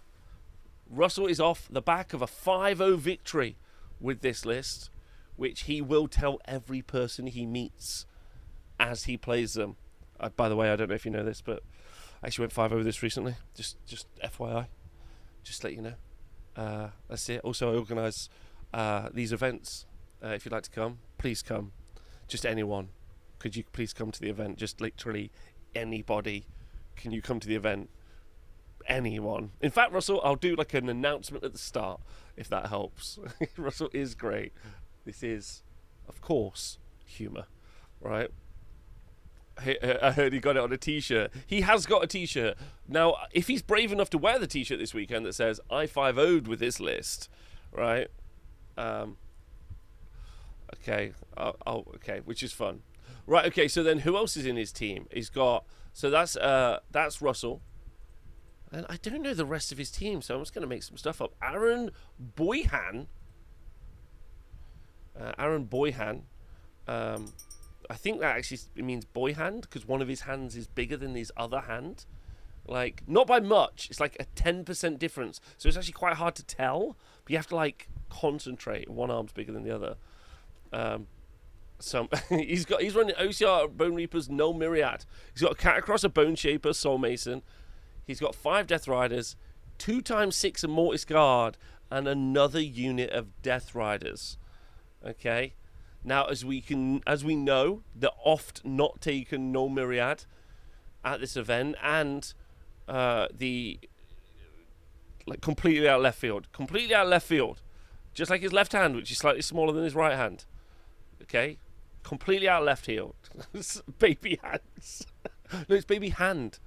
Russell is off the back of a 5-0 victory with this list, which he will tell every person he meets as he plays them. By the way, I don't know if you know this, but I actually went 5-0 this recently. Just FYI. Just to let you know. That's it. Also, I organise these events. If you'd like to come, please come. Just anyone. Could you please come to the event? Just literally anybody. Can you come to the event? Anyone. In fact, Russell, I'll do like an announcement at the start, if that helps. Russell is great. This is, of course, Humor, right? I heard he got it on a t-shirt. He has got a t-shirt. Now, if he's brave enough to wear the t-shirt this weekend that says, I 5-0'd with this list, right? Okay, okay, which is fun. Right, okay, so then who else is in his team? He's got, so that's Russell. And I don't know the rest of his team, so I'm just going to make some stuff up. Aaron Boyhan. I think that actually means boy hand, because one of his hands is bigger than his other hand. Like, not by much. It's like a 10% difference. So it's actually quite hard to tell. But you have to, like, concentrate. One arm's bigger than the other. He's running OCR Bone Reapers, no Myriad. He's got a Catacross, a Bone Shaper, Soul Mason. He's got 5 Death Riders, 2x6 of Mortis Guard, and another unit of Death Riders. Okay? Now, as we know, the oft not taken no Myriad at this event, and completely out left field, just like his left hand, which is slightly smaller than his right hand. Okay, completely out left field, baby hands. No, it's baby hand.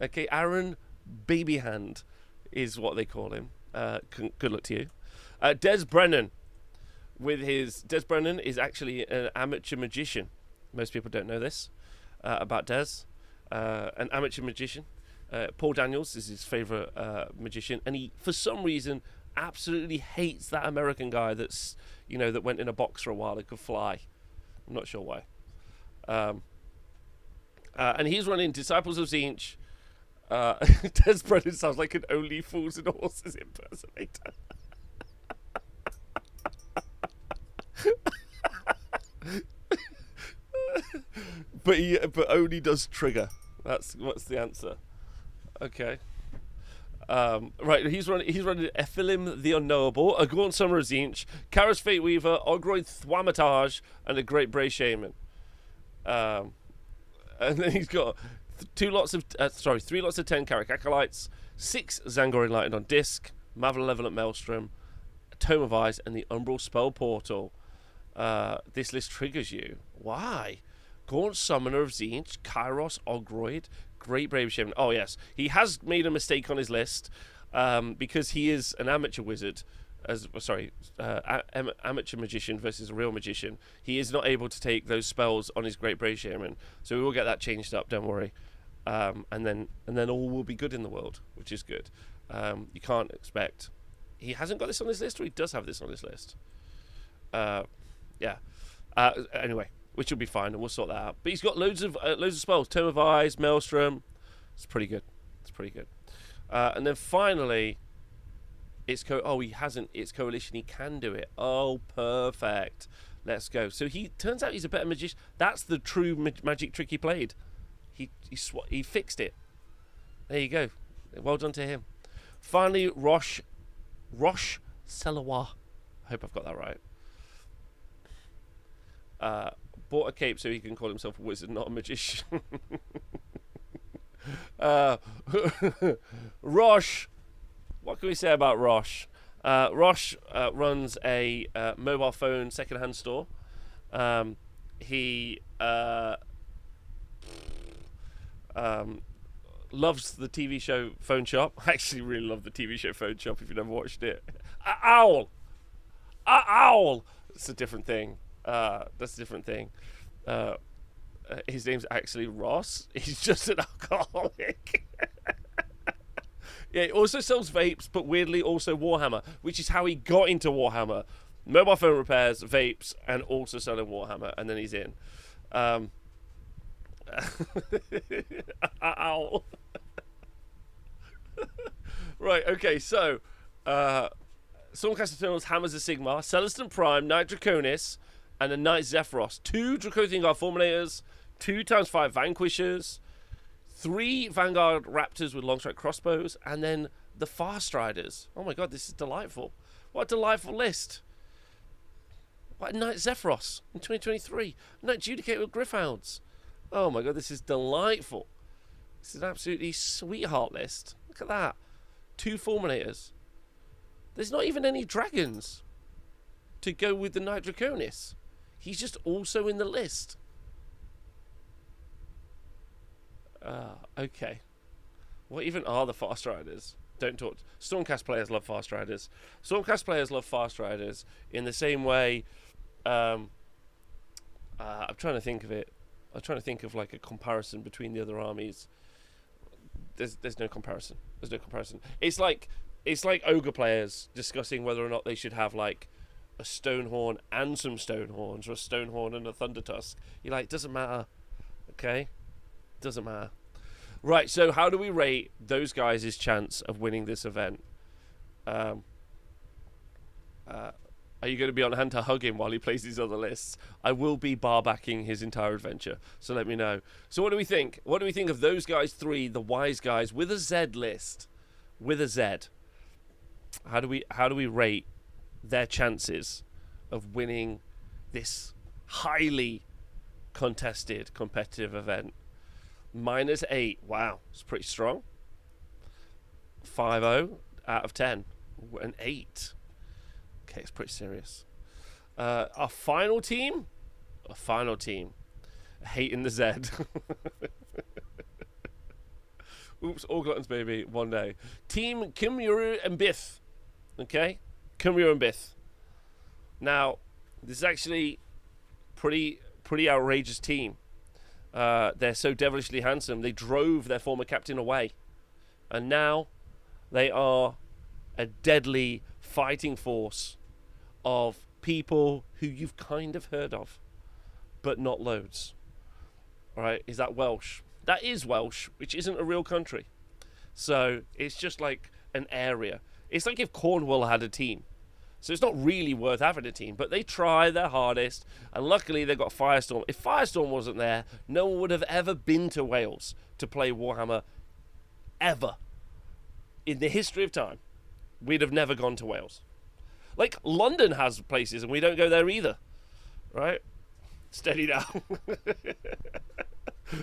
Okay, Aaron Baby Hand is what they call him. Good luck to you, Des Brennan. Des Brennan is actually an amateur magician. Most people don't know this about Des. An amateur magician. Paul Daniels is his favourite magician, and he, for some reason, absolutely hates that American guy that went in a box for a while that could fly. I'm not sure why. And he's running Disciples of Zinch. Des Brennan sounds like an Only Fools and Horses impersonator. but only does trigger. What's the answer? Okay. Right, he's running Ephilim the Unknowable, a Gaunt Summer of Zinch, Karas Fate Weaver, Ogroid Thwamatage, and a Great Bray Shaman. And then he's got 3 lots of 10 Karak Acolytes, 6 Zangori Enlightened on disc, Malevolent Maelstrom, Tome of Eyes, and the Umbral Spell Portal. This list triggers you. Why? Gaunt Summoner of Zinch, Kairos, Ogroid, Great Brave Shaman. Oh, yes. He has made a mistake on his list because he is an amateur wizard. Amateur magician versus a real magician. He is not able to take those spells on his Great Brave Shaman. So we will get that changed up, don't worry. And then all will be good in the world, which is good. You can't expect... He hasn't got this on his list, or he does have this on his list? Yeah. Anyway, which will be fine, and we'll sort that out. But he's got loads of spells. Tome of Eyes, Maelstrom. It's pretty good. And then finally, it's he hasn't. It's Coalition. He can do it. Oh, perfect. Let's go. So he turns out he's a better magician. That's the true magic trick he played. He fixed it. There you go. Well done to him. Finally, Roche Selawa. I hope I've got that right. Bought a cape so he can call himself a wizard, not a magician. Roche. What can we say about Roche? Roche runs a mobile phone second-hand store. He loves the TV show Phone Shop. I actually really love the TV show Phone Shop, if you've never watched it. Owl! It's a different thing. That's a different thing. His name's actually Ross. He's just an alcoholic. Yeah, he also sells vapes, but weirdly also Warhammer, which is how he got into Warhammer. Mobile phone repairs, vapes, and also selling Warhammer, and then he's in. Ow. Right, okay, so Stormcast Eternals, Hammers of Sigmar, Celestin Prime, Knight Draconis, and a Knight Zephyros. 2 Dracothian Guard Fulminators, 2x5 Vanquishers, 3 Vanguard Raptors with Longstrike Crossbows, and then the Fast Riders. Oh my god, this is delightful. What a delightful list. What a Knight Zephyros in 2023. Knight Judicator with Gryph-hounds. Oh my god, this is delightful. This is an absolutely sweetheart list. Look at that. 2 Fulminators. There's not even any dragons to go with the Knight Draconis. He's just also in the list. Okay. What even are the Fast Riders? Don't talk. Stormcast players love Fast Riders. Stormcast players love Fast Riders in the same way. I'm trying to think of it. I'm trying to think of like a comparison between the other armies. There's no comparison. There's no comparison. It's like ogre players discussing whether or not they should have like a Stonehorn and some Stonehorns, or a Stonehorn and a Thundertusk. You're like, doesn't matter. Okay? Doesn't matter. Right, so how do we rate those guys' chance of winning this event? Are you going to be on hand to hug him while he plays these other lists? I will be bar-backing his entire adventure, so let me know. So what do we think? What do we think of those guys three, the wise guys, with a Z list? With a Z. How do we rate their chances of winning this highly contested competitive event? -8. Wow, it's pretty strong. 5-0 out of 10. An 8. Okay, it's pretty serious. Our final team? A final team. Hating the Z. Oops, all gluttons, baby. One day. Team Kimuru and Bith. Okay? Kimuru and Bith. Now, this is actually pretty outrageous team. They're so devilishly handsome. They drove their former captain away. And now they are a deadly fighting force of people who you've kind of heard of, but not loads. Alright, is that Welsh? That is Welsh, which isn't a real country. So it's just like an area. It's like if Cornwall had a team. So it's not really worth having a team, but they try their hardest, and luckily they've got Firestorm. If Firestorm wasn't there, no one would have ever been to Wales to play Warhammer, ever. In the history of time, we'd have never gone to Wales. Like, London has places, and we don't go there either, right? Steady down.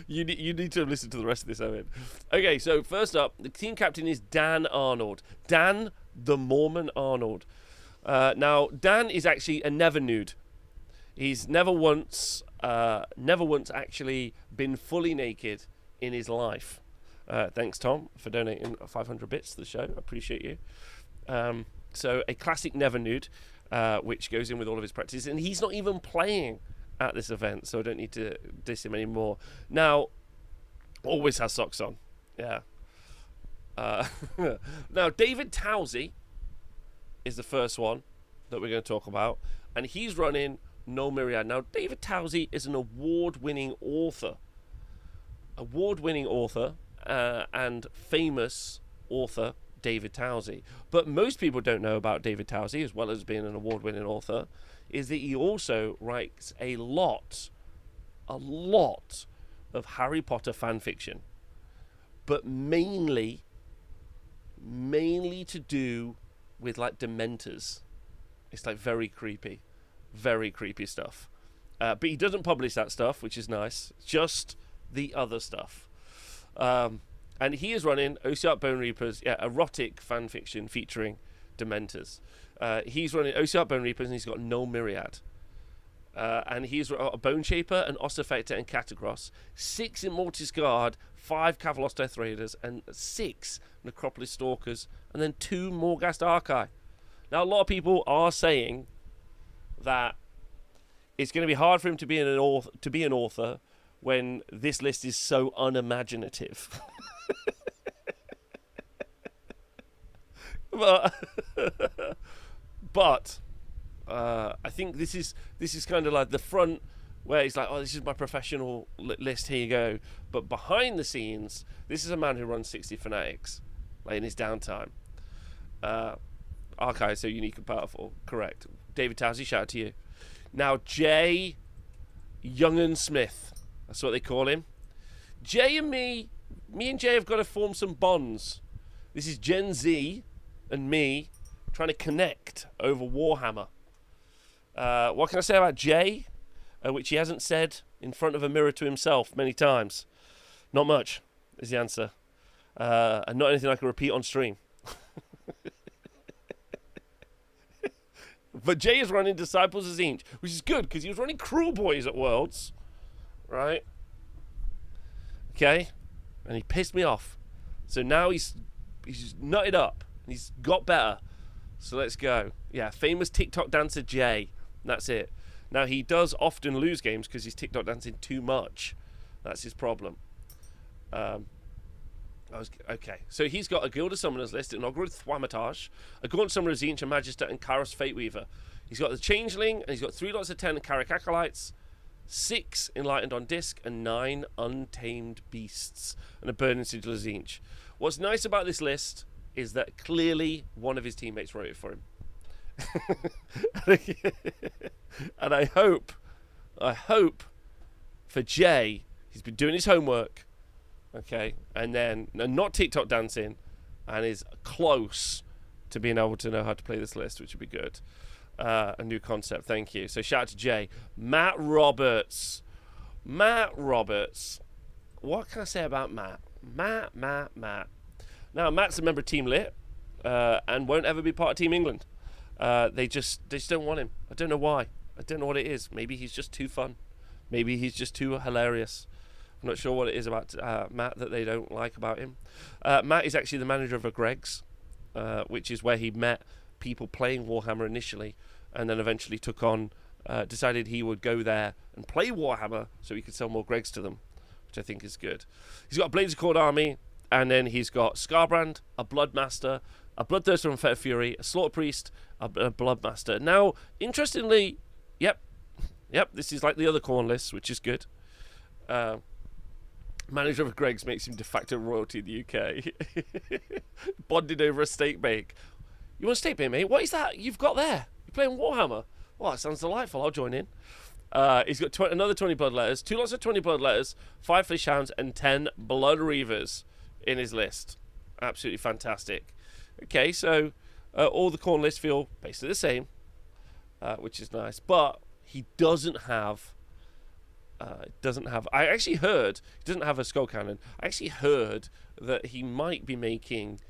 You need to listen to the rest of this, Owen. Okay, so first up, the team captain is Dan Arnold. Dan the Mormon Arnold. Now, Dan is actually a never nude. He's never once actually been fully naked in his life. Thanks, Tom, for donating 500 bits to the show. I appreciate you. So a classic never nude, which goes in with all of his practices, and he's not even playing at this event, so I don't need to diss him anymore. Now, always has socks on. Yeah. Now, David Towsey is the first one that we're going to talk about, and he's running No Myriad. Now, David Towsey is an award-winning author. And famous author David Towsey. But most people don't know about David Towsey, as well as being an award-winning author, is that he also writes a lot of Harry Potter fan fiction, but mainly to do with like Dementors. It's like very creepy stuff. But he doesn't publish that stuff, which is nice. Just the other stuff. And he is running Ossiarch Bone Reapers, erotic fan fiction featuring Dementors. He's running Ossiarch Bone Reapers, and he's got No Myriad. And he's a Bone Shaper, an Ossifector, and Catagros, 6 Immortis Guard, 5 Kavalos Death Raiders, and 6 Necropolis Stalkers, and then 2 Morghast Archai. Now, a lot of people are saying that it's going to be hard for him to be an author when this list is so unimaginative. But I think this is kind of like the front where he's like, oh, this is my professional list, here you go. But behind the scenes, this is a man who runs 60 Fanatics, like in his downtime. Archive is so unique and powerful. Correct. David Towsey, shout out to you. Now, Jay Young'un Smith, that's what they call him. Jay and me and Jay have got to form some bonds. This is Gen Z and me trying to connect over Warhammer. What can I say about Jay, which he hasn't said in front of a mirror to himself many times? Not much is the answer. And not anything I can repeat on stream. But Jay is running Disciples of Tzeentch, which is good because he was running Cruel Boys at Worlds, right? Okay, and he pissed me off. So now he's nutted up and he's got better. So let's go. Yeah, famous TikTok dancer Jay. That's it. Now he does often lose games because he's TikTok dancing too much. That's his problem. Okay, so he's got a Guild of Summoners list, Inaugural Thwamatage, a Gaunt Summoner of Tzeentch, a Magister, and Kairos Fateweaver. He's got the Changeling, and he's got 3 lots of 10 Carrick Acolytes, 6 Enlightened on Disc, and 9 Untamed Beasts, and a Burning Sigil of Tzeentch. What's nice about this list is that clearly one of his teammates wrote it for him. And I hope for Jay, he's been doing his homework, okay, and then not TikTok dancing, and is close to being able to know how to play this list, which would be good. A new concept, thank you. So shout out to Jay. Matt Roberts. What can I say about Matt? Matt. Now, Matt's a member of Team Lit, and won't ever be part of Team England. They just don't want him. I don't know why. I don't know what it is. Maybe he's just too fun. Maybe he's just too hilarious. I'm not sure what it is about Matt that they don't like about him. Matt is actually the manager of a Greg's, which is where he met people playing Warhammer initially, and then eventually took on, decided he would go there and play Warhammer so he could sell more Greg's to them, which I think is good. He's got a Blades of Cord army, and then he's got Scarbrand, a Bloodmaster, a Bloodthirster and Fetter Fury, a Slaughter Priest, a Bloodmaster. Now, interestingly, yep, this is like the other Khorne lists, which is good. Manager of Greg's makes him de facto royalty in the UK. Bonded over a steak bake. You want a steak bake, mate? What is that you've got there? You're playing Warhammer? Well, that sounds delightful. I'll join in. He's got another 20 Blood Letters, 2 lots of 20 Blood Letters, 5 Fish Hounds, and 10 Blood Reavers in his list. Absolutely fantastic. Okay, so all the Khorne lists feel basically the same, which is nice. But he doesn't have... I actually heard he doesn't have a skull cannon. I actually heard that he might be making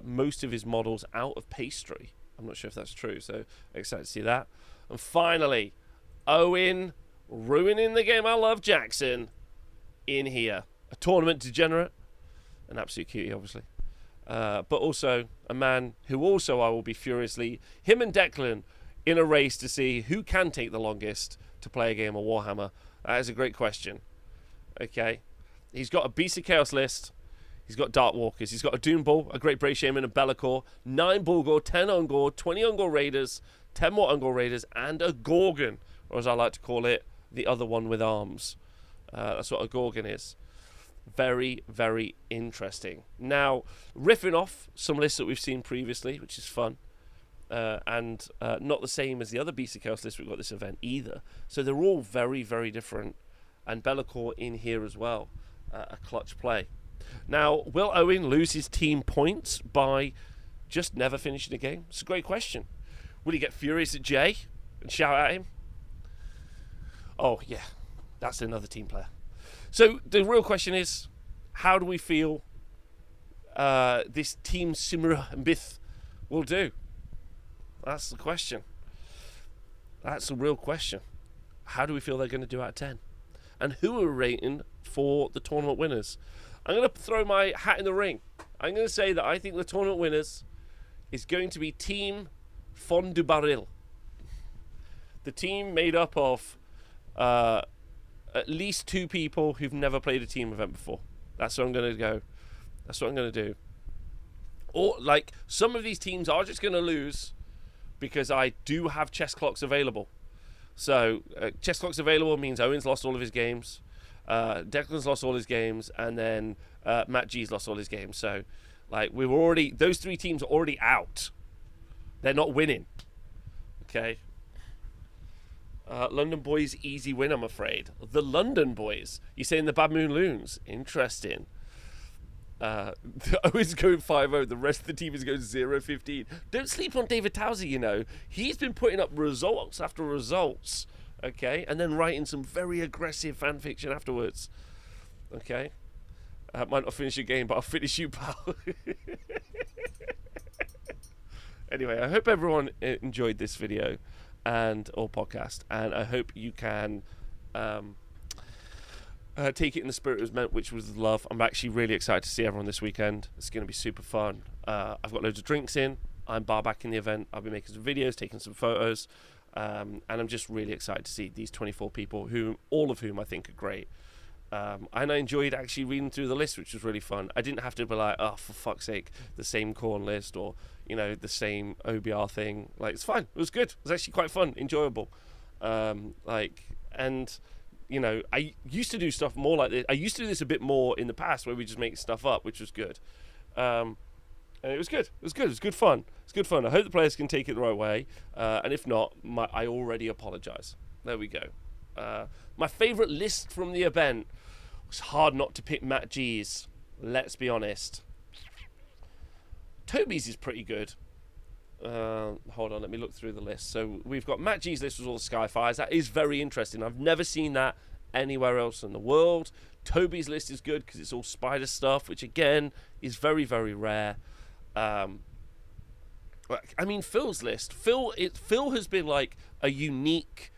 most of his models out of pastry. I'm not sure if that's true, so excited to see that. And finally, Owen ruining the game. I love Jackson in here. A tournament degenerate, an absolute cutie, obviously, but also a man who also I will be furiously him and Declan in a race to see who can take the longest to play a game of Warhammer. That is a great question. Okay. He's got a Beast of Chaos list. He's got Dark Walkers. He's got a Doom Bull, a Great Brave Shaman, a Be'lakor, 9 Bulgor, 10 Ungor, 20 Ungor Raiders, 10 more Ungor Raiders, and a Gorgon, or as I like to call it, the other one with arms. That's what a Gorgon is. Very, very interesting. Now, riffing off some lists that we've seen previously, which is fun. And not the same as the other Beast of Chaos list we've got this event either. So they're all very, very different. And Be'lakor in here as well. A clutch play. Now, will Owen lose his team points by just never finishing a game? It's a great question. Will he get furious at Jay and shout at him? Oh, yeah. That's another team player. So the real question is, how do we feel this team Simra and Bith will do? That's the question. That's the real question. How do we feel they're going to do out of 10? And who are we rating for the tournament winners? I'm going to throw my hat in the ring. I'm going to say that I think the tournament winners is going to be Team Fondue Baril. The team made up of at least 2 people who've never played a team event before. That's what I'm going to go. That's what I'm going to do. Or, like, some of these teams are just going to lose because I do have chess clocks available. So, chess clocks available means Owen's lost all of his games, Declan's lost all his games, and then Matt G's lost all his games. So, like, those 3 teams are already out. They're not winning. Okay. London Boys, easy win, I'm afraid. The London Boys. You're saying the bad Moon Loons. Interesting. Owen's going 5-0. The rest of the team is going 0-15. Don't sleep on David Towsey, you know. He's been putting up results after results. Okay? And then writing some very aggressive fan fiction afterwards. Okay? Might not finish your game, but I'll finish you, pal. Anyway, I hope everyone enjoyed this video or podcast, and I hope you can take it in the spirit it was meant, which was love. I'm actually really excited to see everyone this weekend. It's going to be super fun. I've got loads of drinks in. I'm bar back in the event. I'll be making some videos, taking some photos, and I'm just really excited to see these 24 people, all of whom I think are great. And I enjoyed actually reading through the list, which was really fun. I didn't have to be like, oh, for fuck's sake, the same corn list or, the same OBR thing. Like, it's fine. It was good. It was actually quite fun, enjoyable. I used to do stuff more like this. I used to do this a bit more in the past where we just make stuff up, which was good. And it was good. It was good. It was good fun. It's good fun. I hope the players can take it the right way. And if not, I already apologise. There we go. My favourite list from the event was hard not to pick Matt G's. Let's be honest. Toby's is pretty good. Hold on, let me look through the list. So we've got Matt G's list was all the Skyfires. That is very interesting. I've never seen that anywhere else in the world. Toby's list is good because it's all spider stuff, which again is very, very rare. Phil's list. Phil has been like a unique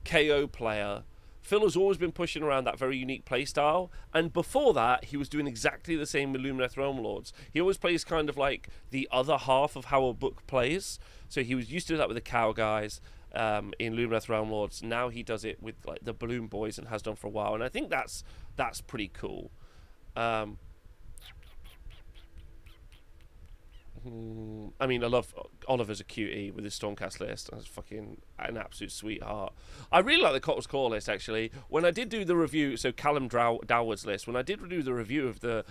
KO player. Phil has always been pushing around that very unique playstyle, and before that he was doing exactly the same with Lumineth Realm Lords. He always plays kind of like the other half of how a book plays, so he was used to do that with the cow guys in Lumineth Realm Lords. Now he does it with like the Balloon Boys and has done for a while, and I think that's pretty cool. I love Oliver's a cutie with his Stormcast list. That's fucking an absolute sweetheart. I really like the Cottle's Claw list, actually. When I did do the review, so Callum Doward's list, when I did do the review of the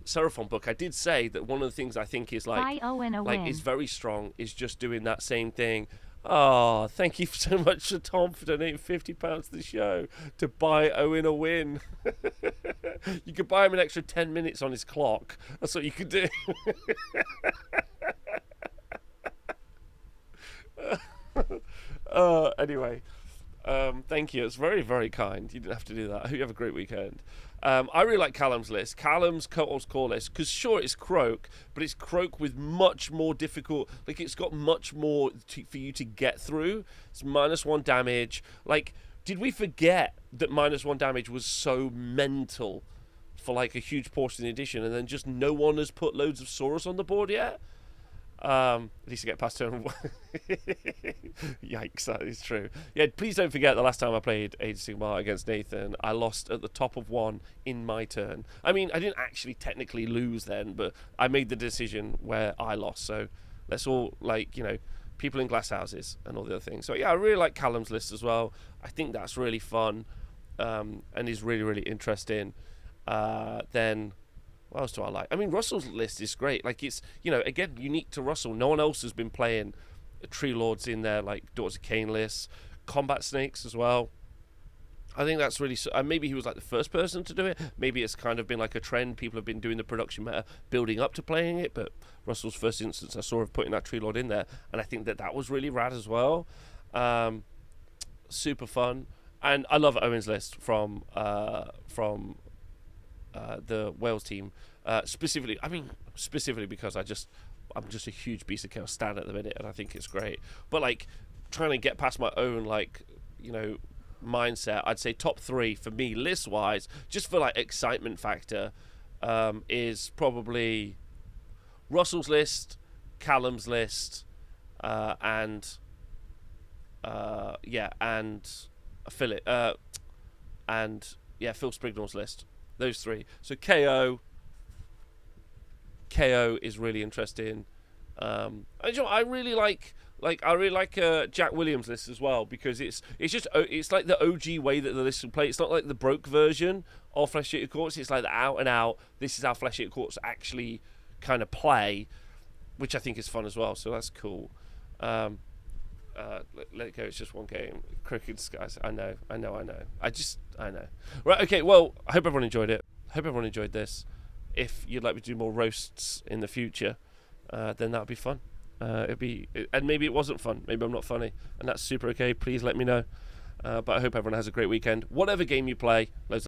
Seraphon book, I did say that one of the things I think is is very strong is just doing that same thing. Oh, thank you so much to Tom for donating £50 to the show to buy Owen a win. You could buy him an extra 10 minutes on his clock. That's what you could do. Anyway, thank you. It's very, very kind. You didn't have to do that. I hope you have a great weekend. I really like Callum's list. Callum's Cottle's Core list, because sure, it's Croak, but it's Croak with much more difficult. Like, it's got much more for you to get through. It's -1 damage. Like, did we forget that -1 damage was so mental for like a huge portion of the edition, and then just no one has put loads of Saurus on the board yet? At least I get past turn. Yikes, that is true. Yeah, please don't forget the last time I played Age of Sigmar against Nathan, I lost at the top of 1 in my turn. I mean, I didn't actually technically lose then, but I made the decision where I lost. So let's all, people in glass houses and all the other things. So yeah, I really like Callum's list as well. I think that's really fun, and is really, really interesting. Then what else do I like? I mean, Russell's list is great. Like, it's, again, unique to Russell. No one else has been playing Tree Lords in their, Daughters of Cain lists. Combat Snakes as well. I think that's really... maybe he was, the first person to do it. Maybe it's kind of been, a trend. People have been doing the production meta, building up to playing it. But Russell's first instance I saw of putting that Tree Lord in there. And I think that was really rad as well. Super fun. And I love Owen's list from the Wales team, specifically because I'm just a huge beast of chaos stan at the minute, and I think it's great. But trying to get past my own mindset, I'd say top 3 for me list wise, just for excitement factor, is probably Russell's list, Callum's list, and Phil Sprignall's list. Those 3. So KO is really interesting. I really like Jack Williams' list as well, because it's like the OG way that the list will play. It's not like the broke version of Flesh Eater Courts. It's like the out and out. This is how Flesh Eater Courts actually kind of play, which I think is fun as well. So that's cool. Let it go. It's just one game. Crooked Skies. I know. I know. Right. Okay. Well, I hope everyone enjoyed it. Hope everyone enjoyed this. If you'd like me to do more roasts in the future, then that'd be fun. And maybe it wasn't fun. Maybe I'm not funny, and that's super okay. Please let me know. But I hope everyone has a great weekend. Whatever game you play, loads